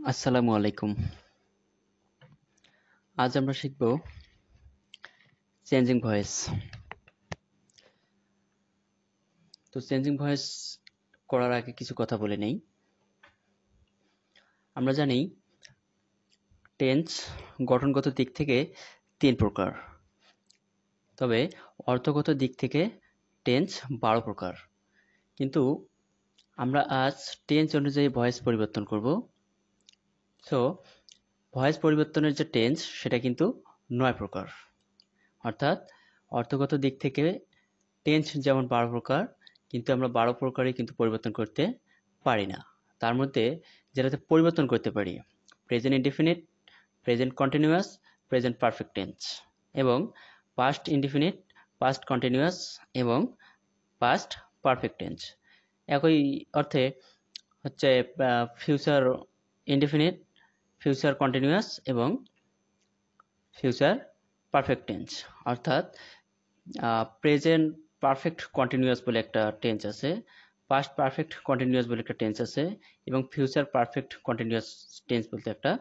আসসালামু আলাইকুম। আজ আমরা শিখব চেঞ্জিং ভয়েস। তো চেঞ্জিং ভয়েস করার আগে কিছু কথা বলে নেই। আমরা জানি টেন্স গঠনগত দিক থেকে 3 প্রকার, তবে অর্থগত দিক থেকে টেন্স 12 প্রকার। কিন্তু আমরা আজ টেন্স অনুযায়ী ভয়েস পরিবর্তন করব। সো ভয়েস পরিবর্তনের যে টেন্স সেটা কিন্তু 9 প্রকার। অর্থাৎ অর্থগত দিক থেকে টেন্স যেমন 12 প্রকার, কিন্তু আমরা 12 প্রকারই কিন্তু পরিবর্তন করতে পারি না। তার মধ্যে যেটাতে পরিবর্তন করতে পারি present indefinite, present continuous, present perfect tense এবং পাস্ট ইনডিফিনিট, পাস্ট কন্টিনিউয়াস এবং পাস্ট পারফেক্ট টেন্স। একই অর্থে হচ্ছে ফিউচার ইনডিফিনিট, ফিউচার কন্টিনিউয়াস এবং ফিউচার পারফেক্ট টেন্স। অর্থাৎ প্রেজেন্ট পারফেক্ট কন্টিনিউয়াস বলে একটা টেন্স আছে, পাস্ট পারফেক্ট কন্টিনিউয়াস বলে একটা টেন্স আছে এবং ফিউচার পারফেক্ট কন্টিনিউয়াস টেন্স বলতে একটা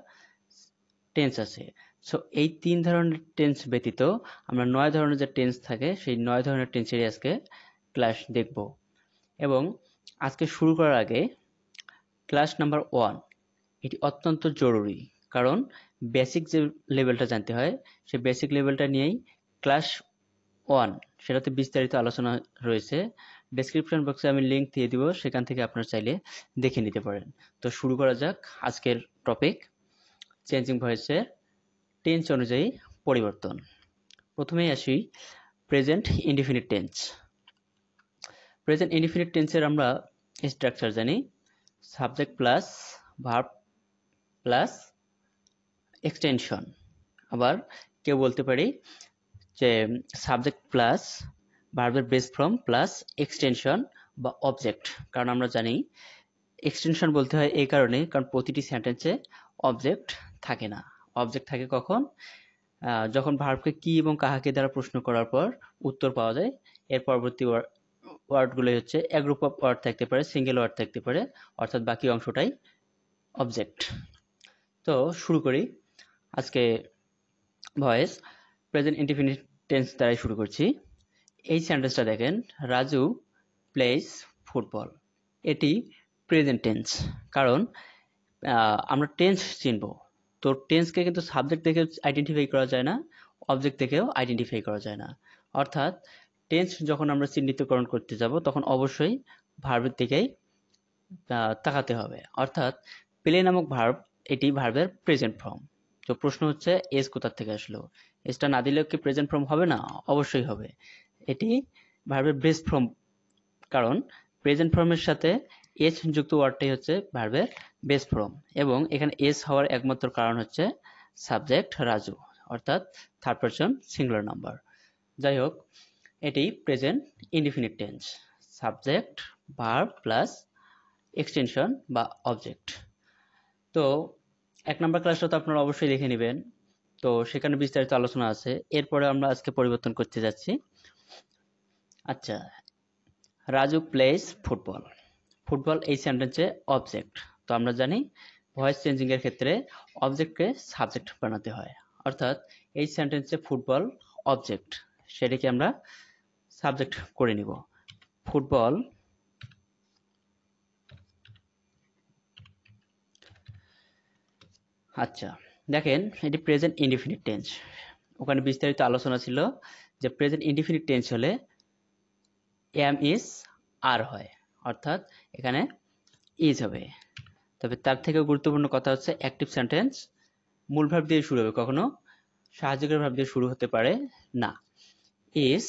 টেন্স আছে। সো এই 3 ধরনের টেন্স ব্যতীত আমরা 9 ধরনের যে টেন্স থাকে সেই 9 ধরনের টেন্সেরই আজকে ক্লাস দেখব। এবং আজকে শুরু করার আগে ক্লাস নাম্বার 1 এটি অত্যন্ত জরুরি, কারণ বেসিক যে লেভেলটা জানতে হয় সেই বেসিক লেভেলটা নিয়েই ক্লাস 1 সেটাতে বিস্তারিত আলোচনা রয়েছে। ডেসক্রিপশন বক্সে আমি লিংক দিয়ে দিব, সেখান থেকে আপনারা চাইলে দেখে নিতে পারেন। তো শুরু করা যাক আজকের টপিক, চেঞ্জিং ভয়েসের টেন্স অনুযায়ী পরিবর্তন। প্রথমেই আসি present indefinite tense. Present indefinite টেন্সের আমরা স্ট্রাকচার জানি, subject plus verb plus extension. আবার কেউ বলতে পারি যে সাবজেক্ট প্লাস ভার্বের বেস ফর্ম প্লাস এক্সটেনশন বা অবজেক্ট। কারণ আমরা জানি এক্সটেনশন বলতে হয় এই কারণে, কারণ প্রতিটি সেন্টেন্সে অবজেক্ট থাকে না। অবজেক্ট থাকে কখন? যখন ভার্বকে কি এবং কাহাকে দ্বারা প্রশ্ন করার পর উত্তর পাওয়া যায়, এর পরবর্তী ওয়ার্ডগুলো হচ্ছে এক গ্রুপ অফ ওয়ার্ড থাকতে পারে, সিঙ্গেল ওয়ার্ড থাকতে পারে, অর্থাৎ বাকি অংশটাই অবজেক্ট। তো শুরু করি আজকে ভয়েস প্রেজেন্ট ইনডিফিনিট টেন্স দ্বারাই শুরু করছি। এই সেন্টেন্সটা দেখেন, রাজু প্লেস ফুটবল। এটি প্রেজেন্ট টেন্স, কারণ আমরা টেন্স চিনব। তো টেন্সকে কিন্তু সাবজেক্ট দেখে আইডেন্টিফাই করা যায় না, অবজেক্ট দেখেও আইডেন্টিফাই করা যায় না। অর্থাৎ টেন্স যখন আমরা চিহ্নিতকরণ করতে যাব তখন অবশ্যই ভার্বের দিকেই তাকাতে হবে। অর্থাৎ প্লে নামক ভার্ব, এটি ভার্বের প্রেজেন্ট ফর্ম। তো প্রশ্ন হচ্ছে এস কোথা থেকে আসলো? এসটা না দিলেও কি প্রেজেন্ট ফর্ম হবে না? অবশ্যই হবে। এটি ভার্বের বেস ফর্ম, কারণ প্রেজেন্ট ফর্মের সাথে এস যুক্ত ওয়ার্ডটাই হচ্ছে ভার্বের বেস ফর্ম এবং এখানে এস হওয়ার একমাত্র কারণ হচ্ছে সাবজেক্ট রাজু, অর্থাৎ থার্ড পারসন সিঙ্গুলার নাম্বার। যাই হোক, এটি present indefinite tense, subject verb plus extension বা অবজেক্ট। তো 1 নাম্বার ক্লাসটা তো আপনারা অবশ্যই দেখে নেবেন, তো সেখানে বিস্তারিত আলোচনা আছে। এরপরে আমরা আজকে পরিবর্তন করতে যাচ্ছি। আচ্ছা, রাজু প্লেস ফুটবল। ফুটবল এই সেন্টেন্সে অবজেক্ট। তো আমরা জানি ভয়েস চেঞ্জিং এর ক্ষেত্রে অবজেক্টকে সাবজেক্ট বানাতে হয়। অর্থাৎ এই সেন্টেন্সে ফুটবল অবজেক্ট, সেটাকে আমরা সাবজেক্ট করে নিব। ফুটবল আচ্ছা, দেখেন এটি প্রেজেন্ট ইনডিফিনিট টেন্স। ওখানে বিস্তারিত আলোচনা ছিল যে প্রেজেন্ট ইনডিফিনিট টেন্স হলে এম ইজ আর হয়, অর্থাৎ এখানে ইজ হবে। তবে তার থেকেও গুরুত্বপূর্ণ কথা হচ্ছে অ্যাক্টিভ সেন্টেন্স মূল ভার্ব দিয়ে শুরু হবে, কখনো সাহায্যকারী ভার্ব দিয়ে শুরু হতে পারে না। ইজ,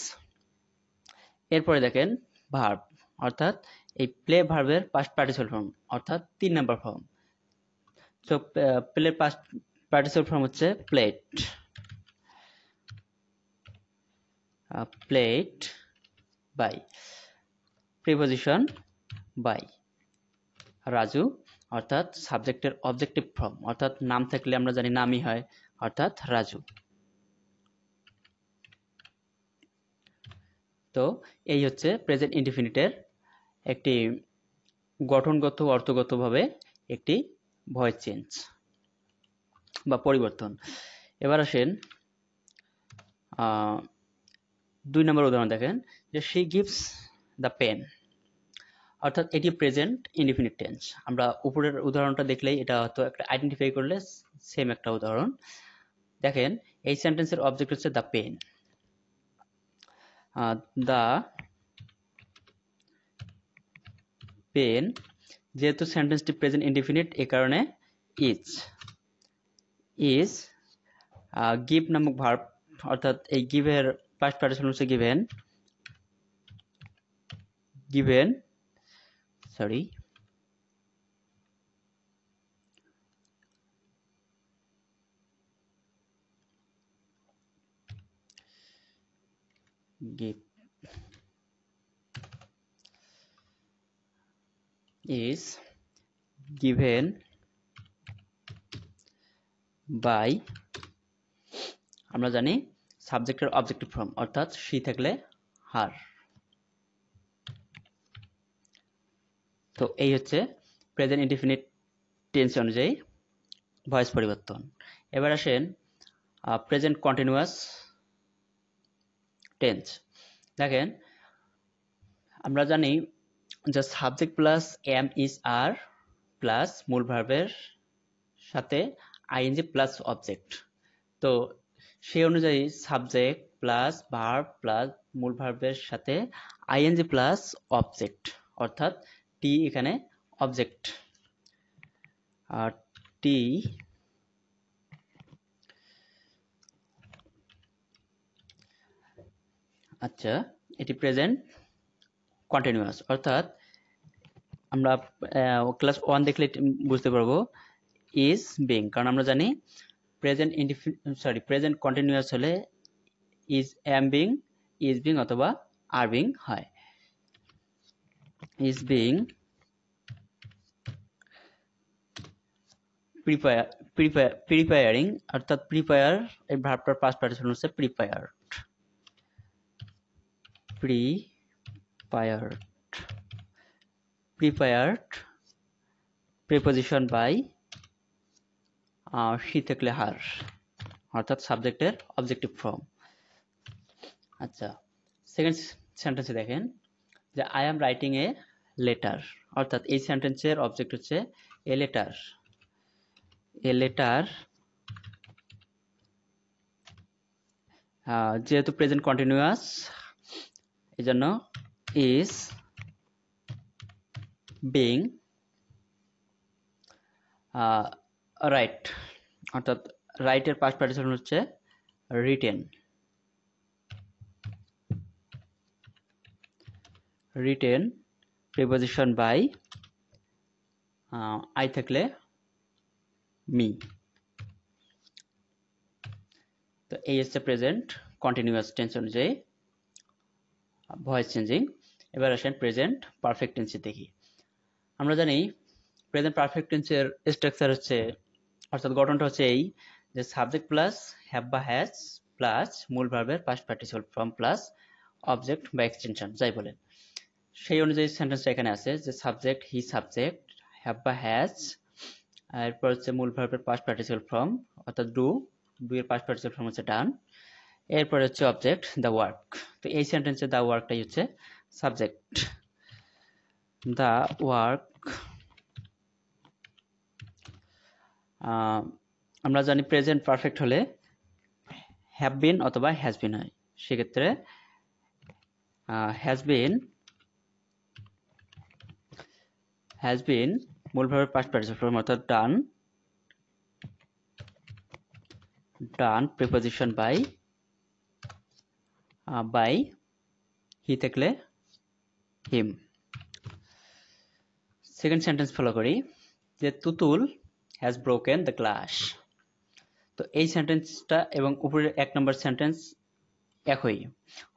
এরপরে দেখেন ভার্ব, অর্থাৎ এই প্লে ভার্বের পাস্ট পার্টিসিপল ফর্ম, অর্থাৎ 3 নাম্বার ফর্ম। তো প্লে পাস্ট পার্টিসিপল ফর্ম হচ্ছে played, played by preposition by Raju, অর্থাৎ সাবজেক্টের অবজেক্টিভ ফর্ম, অর্থাৎ নাম থাকলে আমরা জানি নামই হয়, অর্থাৎ রাজু। তো এই হচ্ছে প্রেজেন্ট ইনডিফিনিটের একটি গঠনগত অর্থগতভাবে একটি ভয়েস চেঞ্জ বা পরিবর্তন। এবার আসেন 2 নম্বর উদাহরণ দেখেন যে she gives the pen, অর্থাৎ এটি প্রেজেন্ট ইনডিফিনিট টেন্স। আমরা উপরের উদাহরণটা দেখলেই এটা হয়তো একটা আইডেন্টিফাই করলে সেম একটা উদাহরণ। দেখেন এই সেন্টেন্সের অবজেক্ট হচ্ছে দ্য পেন। দ্য পেন, যেহেতু সেন্টেন্সটি প্রেজেন্ট ইনডিফিনিট এ কারণে ইজ ইজ গিভ নামক ভার্ব, অর্থাৎ এই গিভের পাস্ট পার্টিসিপল হচ্ছে given, given sorry give is given by, আমরা জানি সাবজেক্টের অবজেক্টিভ ফর্ম, অর্থাৎ she থাকলে হার। তো এই হচ্ছে প্রেজেন্ট ইনডিফিনিট টেন্স অনুযায়ী ভয়েস পরিবর্তন। এবার আসেন প্রেজেন্ট কন্টিনিউয়াস টেন্স। দেখেন আমরা জানি যে subject plus am is are plus মূল ভার্বের সাথে আইএনজি প্লাস অবজেক্ট। তো সেই অনুযায়ী সাবজেক্ট প্লাস ভার্ব প্লাস মূল ভার্বের সাথে আইএনজি প্লাস অবজেক্ট, অর্থাৎ টি এখানে অবজেক্ট। আর টি আচ্ছা এটি প্রেজেন্ট কন্টিনিউয়াস, অর্থাৎ আমরা ক্লাস 1 দেখলে বুঝতে পারবো ইজ বিং, কারণ আমরা জানি প্রেজেন্ট প্রেজেন্ট কন্টিনিউয়াস হলে is am being, is being অথবা আর বিং হয়। ইজ বিং প্রিপেয়ারিং, অর্থাৎ প্রিপেয়ার এই ভার্বটার পাস্ট পার্টিসিপল হচ্ছে prepare, prepared preposition by she থাকলে হার, অর্থাৎ সাবজেক্টের অবজেক্টিভ ফর্ম। আচ্ছা সেকেন্ড সেন্টেন্সে দেখেন যে I am writing a letter, অর্থাৎ এই সেন্টেন্সের অবজেক্ট হচ্ছে এ লেটার। এ লেটার যেহেতু প্রেজেন্ট কন্টিনিউয়াস এই জন্য ইজ বিং রাইট, অর্থাৎ রাইটের পাস্ট পার্টিসিপল হচ্ছে written, written preposition by I থাকলে মি। তো এই হচ্ছে প্রেজেন্ট কন্টিনিউয়াস টেন্স অনুযায়ী ভয়েস চেঞ্জিং। এবার আসেন প্রেজেন্ট পারফেক্ট টেন্সে দেখি। আমরা জানি প্রেজেন্ট পারফেক্ট টেন্সের স্ট্রাকচার হচ্ছে, অর্থাৎ গঠনটা হচ্ছে এই যে সাবজেক্ট প্লাস হ্যাভ বা হ্যাজ প্লাস মূল ভার্বের past participle form plus object বা এক্সটেনশন যাই বলেন, সেই অনুযায়ী সেন্টেন্সটা এখানে আছে যে সাবজেক্ট হি সাবজেক্ট, হ্যাভ বা হ্যাজ, এরপর হচ্ছে মূল ভার্বের পাস্ট পার্টিসিপল ফর্ম অর্থাৎ ডু, ডু এর পাস্ট পার্টিসিপল ফর্ম হচ্ছে ডান, এরপর হচ্ছে অবজেক্ট দ্য ওয়ার্ক। তো এই সেন্টেন্সে দ্য ওয়ার্কটাই হচ্ছে সাবজেক্ট। দ্য ওয়ার্ক আমরা জানি প্রেজেন্ট পারফেক্ট হলে হ্যাভ বিন অথবা হ্যাজ বিন হয়, সেক্ষেত্রে হ্যাজ বিন মূল ভার্বের পাস্ট পার্টিসিপল ফর্ম অর্থাৎ ডান, ডান প্রিপোজিশন বাই হি থাকলে হিম। সেকেন্ড সেন্টেন্স ফলো করি যে Tutul has broken the glass. তো এই সেন্টেন্সটা এবং উপরের 1 নম্বর সেন্টেন্স একই,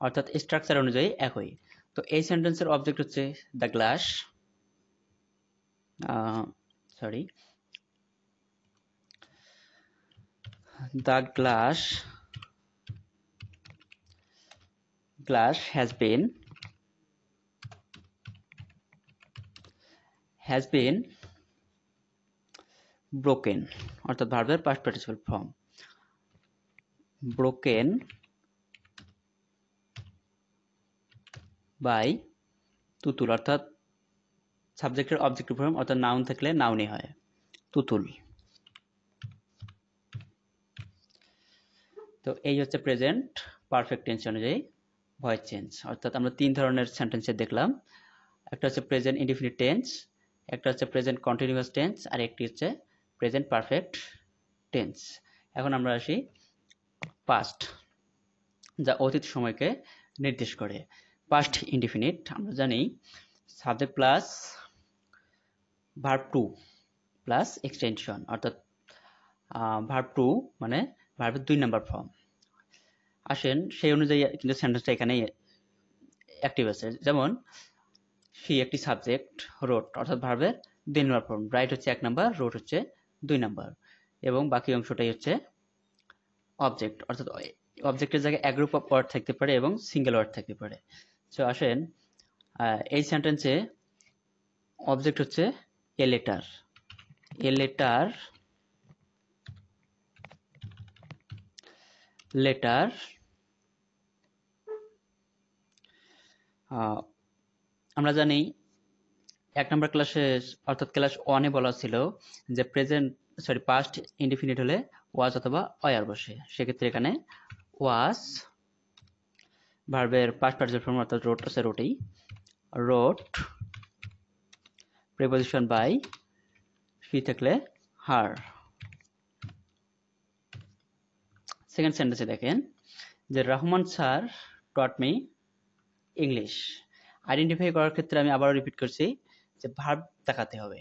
অর্থাৎ স্ট্রাকচার অনুযায়ী একই। তো এই সেন্টেন্সের অবজেক্ট হচ্ছে the glass, the glass has been broken অর্থাৎ ভার্বের past participle form. Broken by Tutul অর্থাৎ সাবজেক্টের অবজেক্টিভ ফর্ম অর্থাৎ নাউন থাকলে নাউনই হয় তুতুল। তো এই হচ্ছে প্রেজেন্ট পারফেক্ট টেন্স অনুযায়ী ভয়েস চেঞ্জ। অর্থাৎ আমরা তিন ধরনের সেন্টেন্সে দেখলাম, একটা হচ্ছে প্রেজেন্ট ইনডিফিনিট টেন্স, একটা হচ্ছে প্রেজেন্ট কন্টিনিউয়াস টেন্স, আর একটি হচ্ছে প্রেজেন্ট পারফেক্ট টেন্স। এখন আমরা আসি পাস্ট, যা অতীত সময়কে নির্দেশ করে। পাস্ট ইনডিফিনিট আমরা জানি subject plus verb two plus extension, অর্থাৎ ভার্ব টু মানে ভার্বের 2 নাম্বার ফর্ম। আসেন সেই অনুযায়ী কিন্তু সেন্টেন্সটা এখানে অ্যাক্টিভ আছে। যেমন সি একটি সাবজেক্ট, রোট অর্থাৎ ভার্বের 2 নাম্বার ফর্ম, রাইট হচ্ছে 1 নাম্বার, রোট হচ্ছে 2 নাম্বার, এবং বাকি অংশটাই হচ্ছে অবজেক্ট, অর্থাৎ অবজেক্টের জায়গায় এক গ্রুপ অফ ওয়ার্ড থাকতে পারে এবং সিঙ্গেল ওয়ার্ড থাকতে পারে। সো আসেন এই সেন্টেন্সে অবজেক্ট হচ্ছে a letter, a letter, letter আমরা জানি 1 নম্বর ক্লাসে অর্থাৎ ক্লাস 1-এ বলা ছিল যে পাস্ট ইনডিফিনিট হলে ওয়াজ অথবা ওয়ার বসে। সেক্ষেত্রে এখানে ওয়াজ ভার্বের পাস্ট পার্টিসিপল ফর্ম অর্থাৎ রোট আছে, রোটেই, রোট প্রিপোজিশন বাই শি থাকলে হার। সেকেন্ড সেন্টেন্সে দেখেন যে রহমান স্যার টট মি ইংলিশ। আইডেন্টিফাই করার ক্ষেত্রে আমি আবারও রিপিট করছি যে ভার্ব দেখাতে হবে।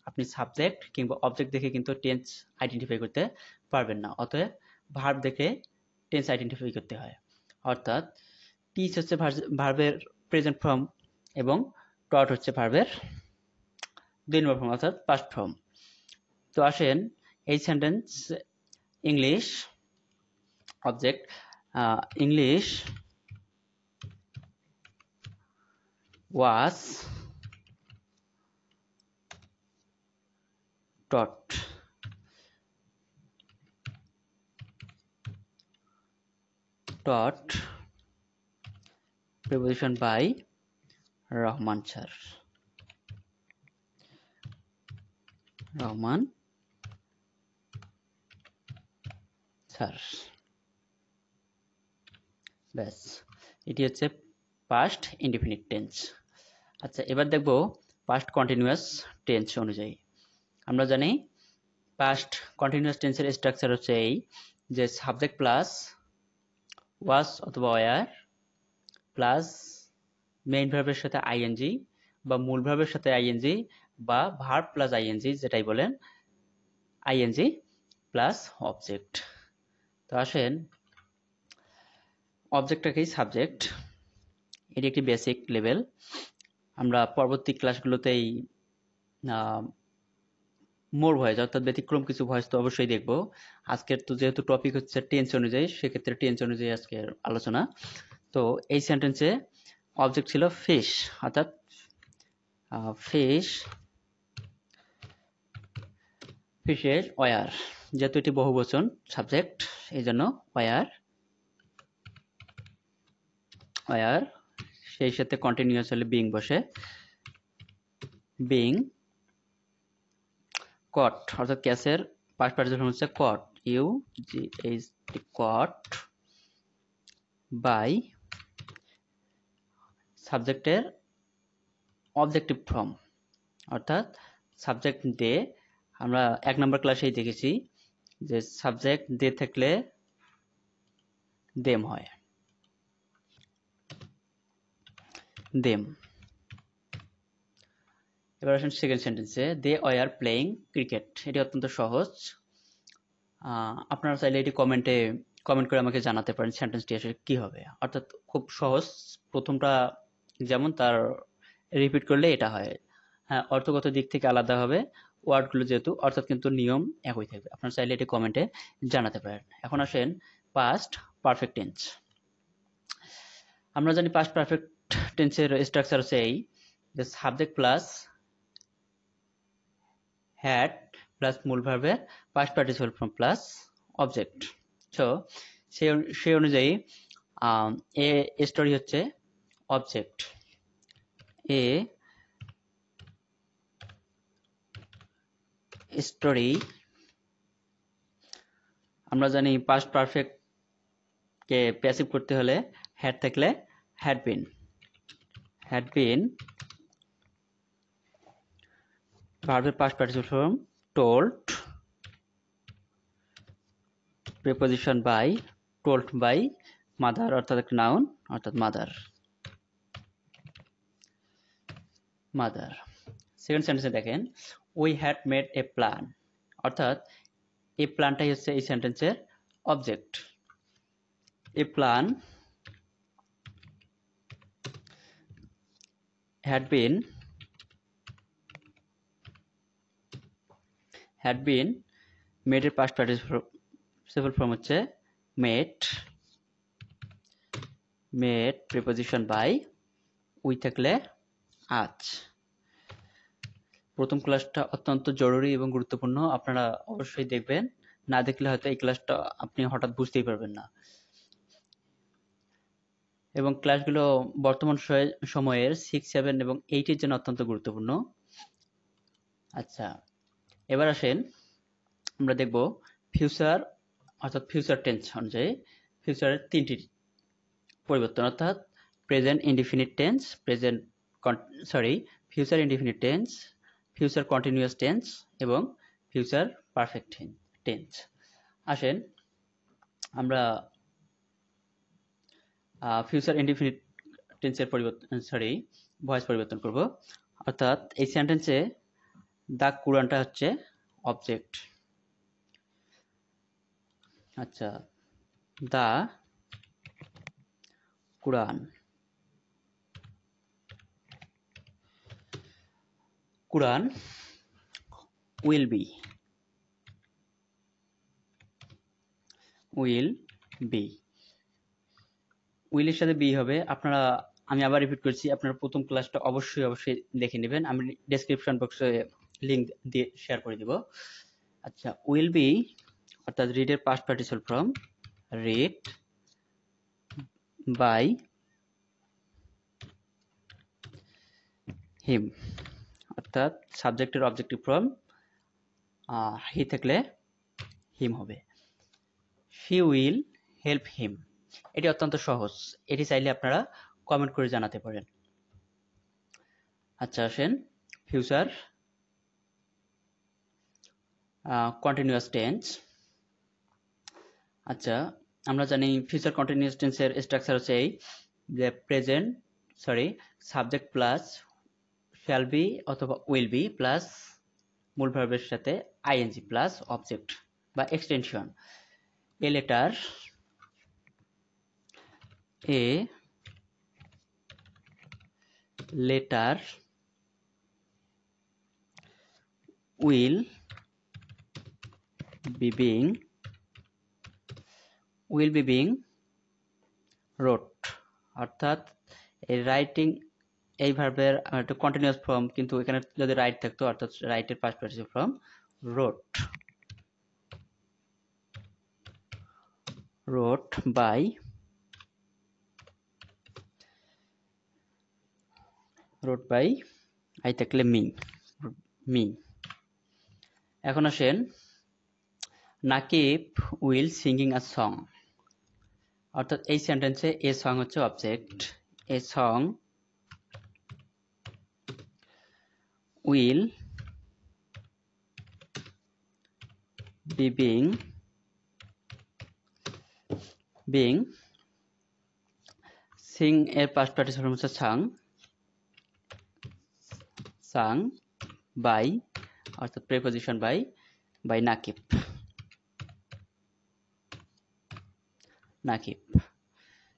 আপনি সাবজেক্ট কিংবা অবজেক্ট দেখে কিন্তু টেন্স আইডেন্টিফাই করতে পারবেন না, অতএব ভার্ব দেখে টেন্স আইডেন্টিফাই করতে হয়। অর্থাৎ টিচ হচ্ছে ভার্বের প্রেজেন্ট ফর্ম এবং টট হচ্ছে ভার্বের 2 নম্বর ফর্ম অর্থাৎ পাস্ট ফর্ম। তো আসেন এই sentence English object, English was taught, taught preposition by Rahman sir, Rahman sir. ব্যাস, এটি হচ্ছে পাস্ট ইনডিফিনিট টেন্স। আচ্ছা, এবার দেখব পাস্ট কন্টিনিউয়াস টেন্স অনুযায়ী। আমরা জানি পাস্ট কন্টিনিউয়াস টেন্সের স্ট্রাকচার হচ্ছে এই যে সাবজেক্ট প্লাস ওয়াজ অথবা ওয়ার প্লাস মেইন ভার্বের সাথে আইএনজি বা মূল ভার্বের সাথে আইএনজি বা ভার্ব প্লাস আইএনজি যেটাই বলেন, আইএনজি প্লাস অবজেক্ট। তো আসেন অবজেক্টটাকেই সাবজেক্ট, এটি একটি বেসিক লেভেল। আমরা পরবর্তী ক্লাসগুলোতেই মোর ভয়েস অর্থাৎ ব্যতিক্রম কিছু ভয়েস তো অবশ্যই দেখব। আজকের তো যেহেতু টপিক হচ্ছে টেন্স অনুযায়ী, সেক্ষেত্রে টেন্স অনুযায়ী আজকের আলোচনা। তো এই সেন্টেন্সে অবজেক্ট ছিল ফিশ, অর্থাৎ ফিশ, ফিশের ওয়ার, যেহেতু এটি বহুবচন সাবজেক্ট এই জন্য ওয়ার, ওয়ার, সেই সাথে কন্টিনিউয়াস হলে বিং বসে, বিং কট অর্থাৎ ক্যাসের পাস্ট পার্টিসিপল হচ্ছে caught, U G H T, caught by সাবজেক্টের অবজেক্টিভ ফর্ম অর্থাৎ সাবজেক্ট দে। আমরা 1 নম্বর ক্লাসেই দেখেছি যে সাবজেক্ট দে থাকলে দেম হয়, দেম। এবার আসেন সেকেন্ড সেন্টেন্সে, দে ওয়ার প্লেইং ক্রিকেট। এটি অত্যন্ত সহজ, আপনারা চাইলে এটি কমেন্ট করে আমাকে জানাতে পারেন সেন্টেন্সটি আসলে কি হবে। অর্থাৎ খুব সহজ, প্রথমটা যেমন তার রিপিট করলে এটা হয়। হ্যাঁ, অর্থগত দিক থেকে আলাদা হবে ওয়ার্ডগুলো যেহেতু, অর্থাৎ কিন্তু নিয়ম একই থাকবে। আপনারা চাইলে এটি কমেন্টে জানাতে পারেন। এখন আসেন পাস্ট পারফেক্ট টেন্স। আমরা জানি পাস্ট পারফেক্ট টেন্সের স্ট্রাকচার হচ্ছে এই যে সাবজেক্ট প্লাস হ্যাড প্লাস মূল ভার্বের past participle form plus object. So সেই অনুযায়ী এ স্টোরি হচ্ছে অবজেক্ট, এ স্টোরি। আমরা জানি পাস্ট পারফেক্ট কে প্যাসিভ করতে হলে হ্যাড থাকলে হ্যাড বিন, ভার্বের past participle form told, preposition by, told by mother অর্থাৎ একটা নাউন অর্থাৎ মাদার। সেকেন্ড সেন্টেন্সে দেখেন we had made a plan, অর্থাৎ এই প্ল্যানটাই হচ্ছে এই সেন্টেন্সের অবজেক্ট। A plan had been made এর past participle form হচ্ছে made preposition by উই থাকলে আজ। প্রথম ক্লাসটা অত্যন্ত জরুরি এবং গুরুত্বপূর্ণ, আপনারা অবশ্যই দেখবেন, না দেখলে হয়তো এই ক্লাসটা আপনি হঠাৎ বুঝতেই পারবেন না। এবং ক্লাসগুলো বর্তমান সময়ের 6, 7 এবং 8 এর জন্য অত্যন্ত গুরুত্বপূর্ণ। আচ্ছা, এবার আসেন আমরা দেখব ফিউচার অর্থাৎ ফিউচার টেন্স অনুযায়ী ফিউচারের তিনটি পরিবর্তন, অর্থাৎ present indefinite tense, future indefinite tense, future continuous tense এবং ফিউচার পারফেক্ট টেন্স। আসেন আমরা ফিউচার ইনডিফিনিট টেন্সের ভয়েস পরিবর্তন করব। অর্থাৎ এই সেন্টেন্সে দা কুরআনটা হচ্ছে অবজেক্ট। আচ্ছা, দা কুরআন উইল বি উইলের সাথে বি হবে। আমি আবার রিপিট করছি, আপনারা প্রথম ক্লাসটা অবশ্যই দেখে নেবেন, আমি ডেসক্রিপশন বক্সে লিংক দিয়ে শেয়ার করে দিব। আচ্ছা, উইল বি অর্থাৎ রিড এর past participle form read by him, অর্থাৎ সাবজেক্টের অবজেক্টিভ ফর্ম হি থাকলে হিম হবে। শি উইল হেল্প হিম, এটি অত্যন্ত সহজ, এটি চাইলে আপনারা কমেন্ট করে জানাতে পারেন। আচ্ছা, আসেন ফিউচার কন্টিনিউয়াস টেন্স। আচ্ছা, আমরা জানি ফিউচার কন্টিনিউয়াস টেন্সের স্ট্রাকচার হচ্ছে এই যে সাবজেক্ট প্লাস শ্যাল বি অথবা উইল বি প্লাস মূল ভার্বের সাথে আইএনজি প্লাস অবজেক্ট বা extension. A letter will be being wrote, অর্থাৎ এই রাইটিং এই ভার্বের একটা কন্টিনিউয়াস ফর্ম, কিন্তু এখানে যদি রাইট থাকতো অর্থাৎ রাইটের past participle form wrote by I থাকলে মি। এখন আসেন Nakib will singing a song, অর্থাৎ এই সেন্টেন্সে এ সং হচ্ছে অবজেক্ট। A song will be being sing এর পাস্ট পার্টিসিপল ফর্ম হচ্ছে সাং বাই অর্থাৎ প্রিপোজিশন বাই নাকিব।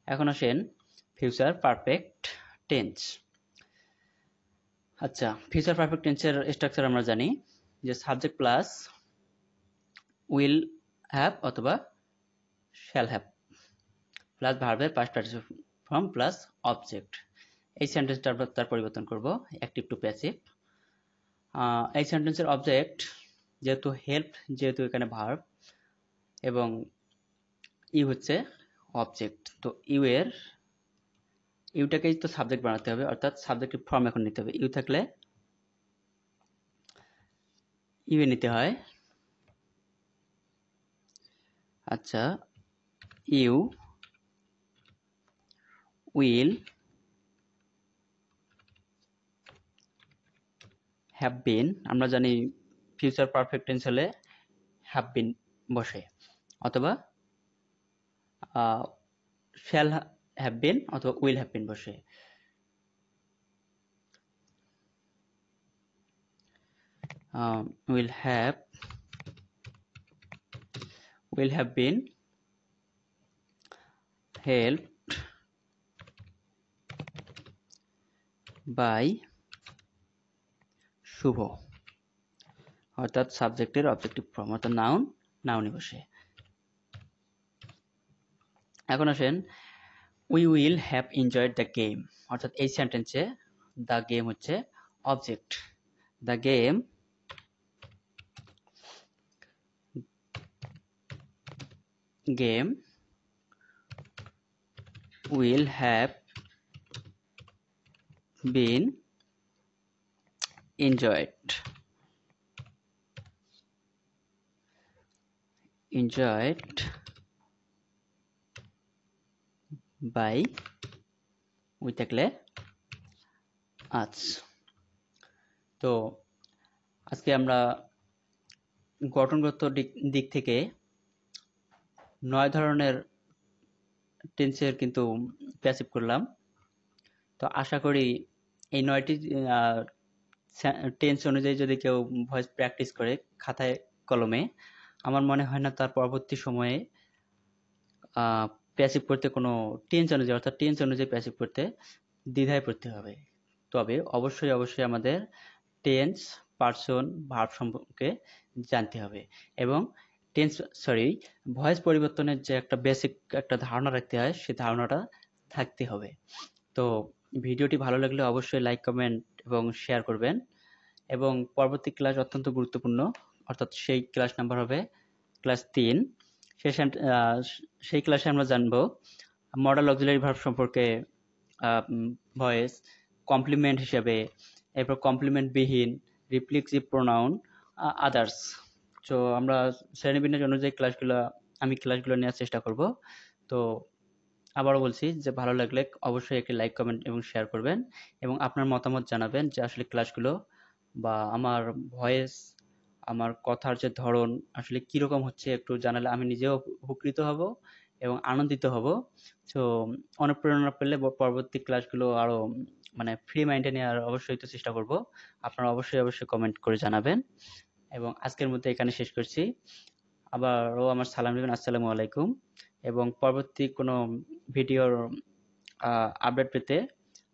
এখন আসেন ফিউচার পারফেক্ট টেন্স। আচ্ছা, ফিউচার পারফেক্ট টেন্সের স্ট্রাকচার আমরা জানি যে সাবজেক্ট প্লাস উইল হ্যাভ অথবা শ্যাল হ্যাভ প্লাস ভার্বের past participle form plus object. এই সেন্টেন্সটা তার পরিবর্তন করব অ্যাক্টিভ টু প্যাসিভ। এই সেন্টেন্সের অবজেক্ট যেহেতু হেল্প যেহেতু এখানে ভার্ব এবং ইউ হচ্ছে অবজেক্ট, তো ইউটাকেই তো সাবজেক্ট বানাতে হবে, অর্থাৎ সাবজেক্টের ফর্ম এখন নিতে হবে। ইউ থাকলে ইউ এ নিতে হয়। আচ্ছা, ইউ উইল হ্যাভ বিন, আমরা জানি ফিউচার পারফেক্ট টেন্স হলে হ্যাভ বিন বসে, অথবা শ্যাল হ্যাভ বিন অথবা উইল হ্যাভ বিন বসে। Will have been helped by Shubho, অর্থাৎ সাবজেক্টের অবজেক্টিভ ফর্ম, অর্থাৎ নাউনই বসে। এখন আসেন, we will have enjoyed the game, অর্থাৎ এই সেন্টেন্সে দ্য গেম হচ্ছে object. The game will have been enjoyed by we থাকলে আজ। তো আজকে আমরা গঠনগত দিক থেকে 9 ধরনের টেন্সের কিন্তু প্যাসিভ করলাম। তো আশা করি এই 9টি টেন্স অনুযায়ী যদি কেউ ভয়েস প্র্যাকটিস করে খাতায় কলমে, আমার মনে হয় না তার পরবর্তী সময়ে প্যাসিভ করতে কোনো টেন্স অনুযায়ী, অর্থাৎ টেন্স অনুযায়ী প্যাসিভ করতে দ্বিধায় পড়তে হবে। তবে অবশ্যই আমাদের টেন্স, পার্সন, ভার্ব সম্পর্কে জানতে হবে এবং ভয়েস পরিবর্তনের যে একটা বেসিক একটা ধারণা রাখতে হয়, সেই ধারণাটা থাকতে হবে। তো ভিডিওটি ভালো লাগলে অবশ্যই লাইক, কমেন্ট এবং শেয়ার করবেন। এবং পরবর্তী ক্লাস অত্যন্ত গুরুত্বপূর্ণ, অর্থাৎ সেই ক্লাস নাম্বার হবে ক্লাস 3। সেই ক্লাসে আমরা জানবো মডেল অক্সিলারি ভার্ব সম্পর্কে, ভয়েস কমপ্লিমেন্ট হিসেবে, এরপর কমপ্লিমেন্ট বিহীন, রিফ্লেক্সিভ প্রোনাউন, আদার্স। তো আমরা শ্রেণীবিন্যাস অনুযায়ী আমি ক্লাসগুলো নেওয়ার চেষ্টা করব। তো আবারও বলছি যে ভালো লাগলে অবশ্যই একটি লাইক, কমেন্ট এবং শেয়ার করবেন এবং আপনার মতামত জানাবেন যে আসলে ক্লাসগুলো বা আমার ভয়েস, আমার কথার যে ধরন আসলে কিরকম হচ্ছে একটু জানালে আমি নিজেও উপকৃত হব এবং আনন্দিত হব। তো অনুপ্রেরণা পেলে পরবর্তী ক্লাসগুলো আরো মানে ফ্রি মাইন্ডে নেওয়ার অবশ্যই তো চেষ্টা করব। আপনারা অবশ্যই কমেন্ট করে জানাবেন এবং আজকের মধ্যে এখানে শেষ করছি। আবারও আমার সালাম নেবেন, আসসালামু আলাইকুম। এবং পরবর্তী কোনো ভিডিওর আপডেট পেতে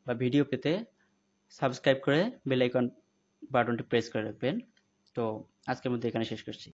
বা ভিডিও পেতে সাবস্ক্রাইব করে বেল আইকন বাটনটি প্রেস করে রাখবেন। তো আজকের মধ্যে এখানে শেষ করছি।